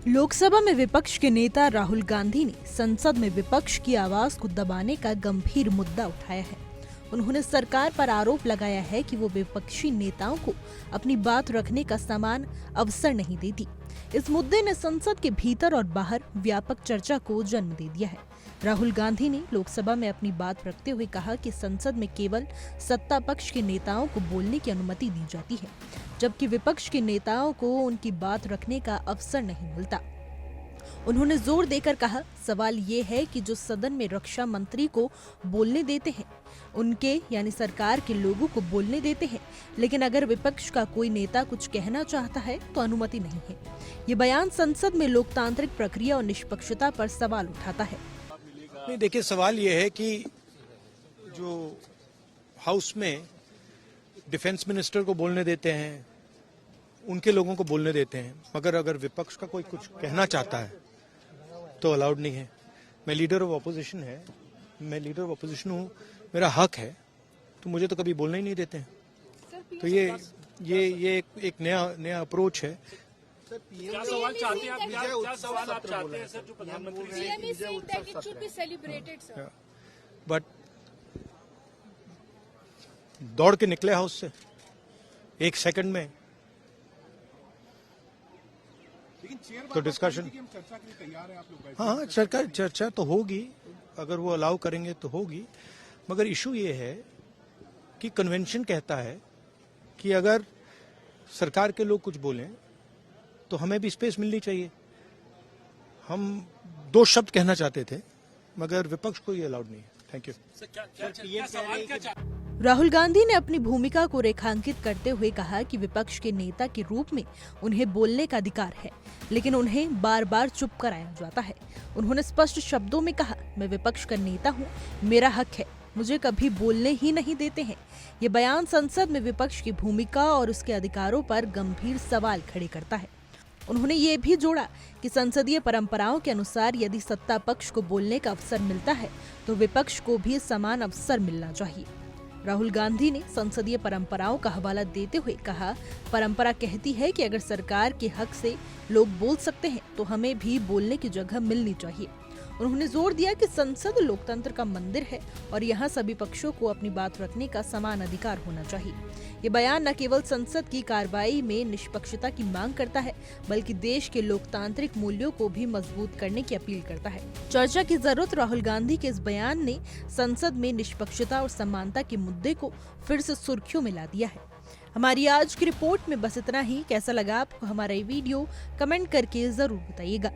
लोकसभा में विपक्ष के नेता राहुल गांधी ने संसद में विपक्ष की आवाज को दबाने का गंभीर मुद्दा उठाया है। उन्होंने सरकार पर आरोप लगाया है कि वो विपक्षी नेताओं को अपनी बात रखने का समान अवसर नहीं देती। इस मुद्दे ने संसद के भीतर और बाहर व्यापक चर्चा को जन्म दे दिया है। राहुल गांधी ने लोकसभा में अपनी बात रखते हुए कहा कि संसद में केवल सत्ता पक्ष के नेताओं को बोलने की अनुमति दी जाती है, जबकि विपक्ष के नेताओं को उनकी बात रखने का अवसर नहीं मिलता। उन्होंने जोर देकर कहा, सवाल ये है कि जो सदन में रक्षा मंत्री को बोलने देते हैं, उनके यानी सरकार के लोगों को बोलने देते हैं, लेकिन अगर विपक्ष का कोई नेता कुछ कहना चाहता है तो अनुमति नहीं है। ये बयान संसद में लोकतांत्रिक प्रक्रिया और निष्पक्षता पर सवाल उठाता है। नहीं, देखिए, सवाल ये है कि जो हाउस में डिफेंस मिनिस्टर को बोलने देते हैं, उनके लोगों को बोलने देते हैं, मगर अगर विपक्ष का कोई कुछ कहना चाहता है तो अलाउड नहीं है। मैं लीडर ऑफ अपोजिशन हूँ, मेरा हक है, तो मुझे तो कभी बोलने ही नहीं देते हैं। तो ये एक नया अप्रोच है। क्या सवाल चाहते हैं आप? क्या सवाल आप चाहते हैं सर? जो प्रधानमंत्री बट दौड़ के निकले हाउस से एक सेकंड में, तो डिस्कशन, हाँ, चर्चा तो होगी, अगर वो अलाउ करेंगे तो होगी। मगर इशू ये है कि कन्वेंशन कहता है कि अगर सरकार के लोग कुछ बोलें तो हमें भी स्पेस मिलनी चाहिए। हम 2 शब्द कहना चाहते थे, मगर विपक्ष को ये अलाउड नहीं है। Thank you. राहुल गांधी ने अपनी भूमिका को रेखांकित करते हुए कहा कि विपक्ष के नेता के रूप में उन्हें बोलने का अधिकार है, लेकिन उन्हें बार बार चुप कराया जाता है। उन्होंने स्पष्ट शब्दों में कहा, मैं विपक्ष का नेता हूं, मेरा हक है, मुझे कभी बोलने ही नहीं देते हैं। ये बयान संसद में विपक्ष की भूमिका और उसके अधिकारों पर गंभीर सवाल खड़े करता है। उन्होंने ये भी जोड़ा कि संसदीय परंपराओं के अनुसार यदि सत्ता पक्ष को बोलने का अवसर मिलता है तो विपक्ष को भी समान अवसर मिलना चाहिए। राहुल गांधी ने संसदीय परंपराओं का हवाला देते हुए कहा, परंपरा कहती है कि अगर सरकार के हक से लोग बोल सकते हैं तो हमें भी बोलने की जगह मिलनी चाहिए। उन्होंने जोर दिया कि संसद लोकतंत्र का मंदिर है और यहाँ सभी पक्षों को अपनी बात रखने का समान अधिकार होना चाहिए। ये बयान न केवल संसद की कार्रवाई में निष्पक्षता की मांग करता है, बल्कि देश के लोकतांत्रिक मूल्यों को भी मजबूत करने की अपील करता है। चर्चा की जरूरत राहुल गांधी के इस बयान ने संसद में निष्पक्षता और समानता के मुद्दे को फिर से सुर्खियों में ला दिया है। हमारी आज की रिपोर्ट में बस इतना ही। कैसा लगा आपको हमारा ये वीडियो? कमेंट करके जरूर बताइएगा।